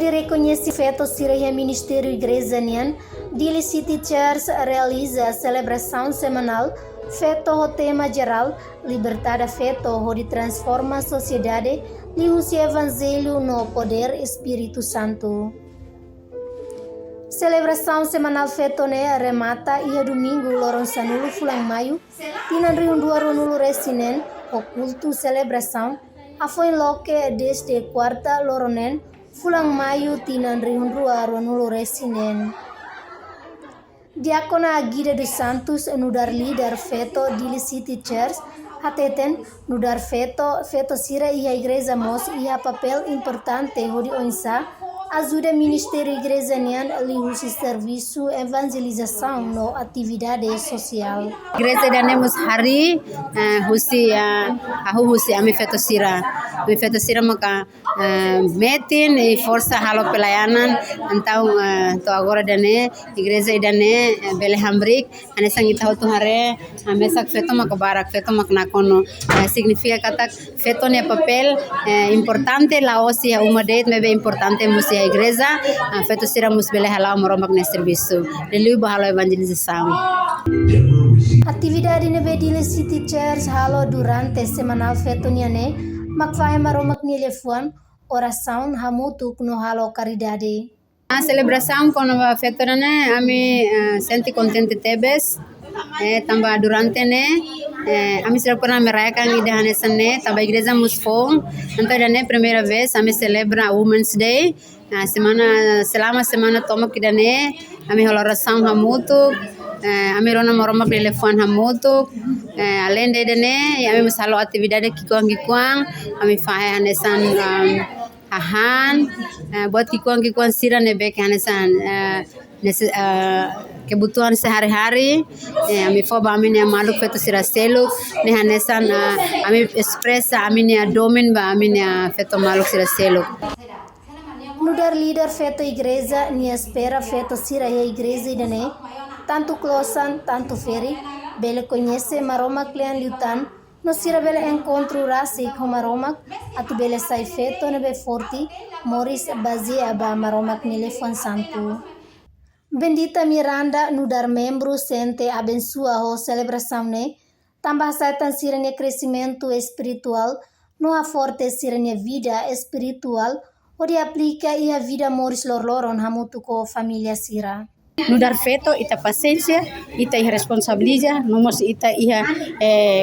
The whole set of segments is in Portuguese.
onde reconhece feito Siraya Ministério Igreja Nian, Dili City Church realiza a celebração semanal feito o tema geral Liberdade feito onde transforma a sociedade e usa o Evangelho no poder Espírito Santo. Celebração semanal feito ne remata ia domingo loron sanulu fulang maio tinan riundua ronulu resinen o culto celebração a foi loke desde quarta loronen fulang maio tinan riundua ronulu resinen. Diakona Aguida dos Santos nudar líder feto Dili City Church hateten nudar feto sira ia igreja mos ia papel importante hodi onsa ajuda Ministério Igreja Nian liusi serviço evangelização no atividade social. Igreja danemos hari husi ami feto sira maka metin e força halo pelayanan então to agora dane igreja dane bele hambrik ane sangita hotu hare amesak feto maka barak feto mak nakono significa kata feto ne papel importante la osia umadet mebe importante musi a igreja feto sira mus bele hala moromak ne serviço lelu bahalo evangelização. Atividade nebe Dili City Church halo durante semanal feto niane makfai maromak nilefuan oração hamutuk no halo caridade. A celebração com a feto ne ami senti contente tebes tambah durante ne ami sudah pernah merayakan ide hanesan ne tambah igreja musfong então dane primeira vez ami celebra Women's Day selama semana tomak idane ami holoração hamutuk ami rona moromak telefon hamutuk além de dane ami masalo atividade kikuang ami fahe hanesan ahan buat kikuang sira nebek hanesan kebutuhan sehari-hari ami foba ami ne maluk feto sira seluk ne hanesan ami expressa ami ne domin ba ami ne feto maluk sira seluk. Nudar líder feto igreja ni espera feto sira ya igreja idane tanto closan tanto feri bele conhece maromak lian lutan no sira bele encontro rasi com maromak atu bele sai feto nebe forti moris bazia ba maromak nelefon santo. Bendita Miranda nudar membro sente abençoa ho celebração ne tambah saitan siranya crescimento espiritual no a forte siranya vida espiritual onde aplica ia vida moris lor-loron hamutu ko família sira. Nudar feto ita paciência, ita responsabiliza, nomos ita ia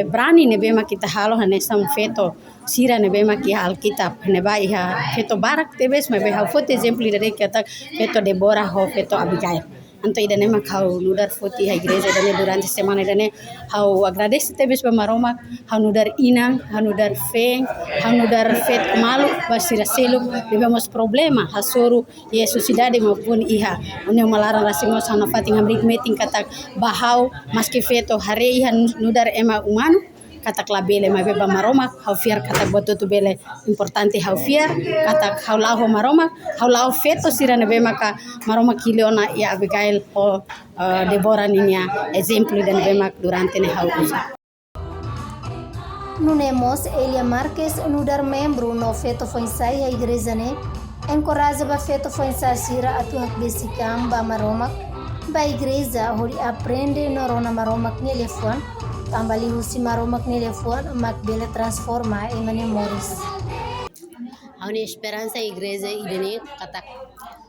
brani nebema kita halo hanesam feto sira nebema ki alkitab neba ia feto barak tebes mebe hau foto exemplo dari kata feto Deborah ho feto Abigail. Anto idane makau nudar foti ha igreja idane durante semana idane hau agradece tebes ba maroma hau nudar inang hau nudar feng hau nudar fet malu basira seluk bebemos problema hasuru Yesus idade maupun iha une malarang rasimo sana fating amrik meeting katak bahau maski feto hare iha nudar ema umano katak labele ma beba maroma hau fiar katak boto tu bele importante hau fiar katak hau lao maroma hau lao feto sira nebe maka maroma kiliona ya Abigail o Deborah ninya exemplo dan bema durante ne hau usa. Nunemos Elia Marques nudar membro no feto foinsai a igreja ne encoraja ba feto foinsai sira atu hak besikam ba maromak ba igreja hori aprende no rona maromak ne lefuan tambali husi maromak ni lefuan mak bele transforma emane moris. Haune esperança igreja idene katak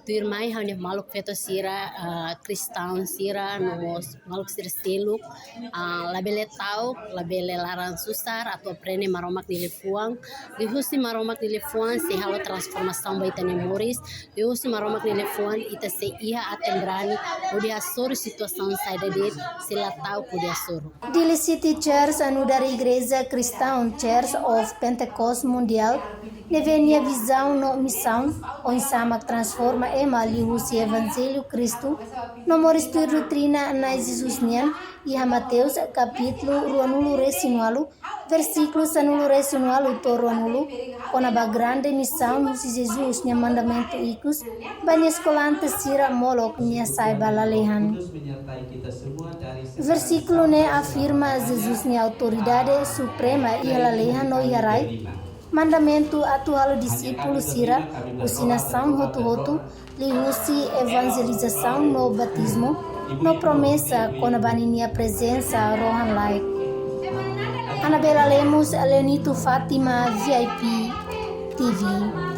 tuirmai haune maluk feto sira kristão sira no maluk sira seluk labele tau labele larang susar atau prene maromak ni lefuang di husi maromak ni lefuang se halo transformação baitane moris di husi maromak ni lefuang ita se iha atembrani odi asor situação saida de sila tau podi asor. Dili City Church anudar igreja Christian Church of Pentecost Mundial nevenia visão no missão onde mak transforma ema lihusi Evangelho Cristo no moris tu doutrina na Jesus nian iha Mateus capítulo ruanulu resinualu versículo sanulu resinualu to ruanulu ona ba grande missão husi Jesus nia mandamento ikus banyak escolante sira molok nia sai balalehan. Versículo ne afirma Jesus nia autoridade suprema iha lalehan no iarai mandamento atu halo discípulo sira, usinação rotu-rotu, lihusi evangelização no batismo, no promessa com a baninia presença rohan laik. Anabela Lemos, Leonito Fátima, VIP TV.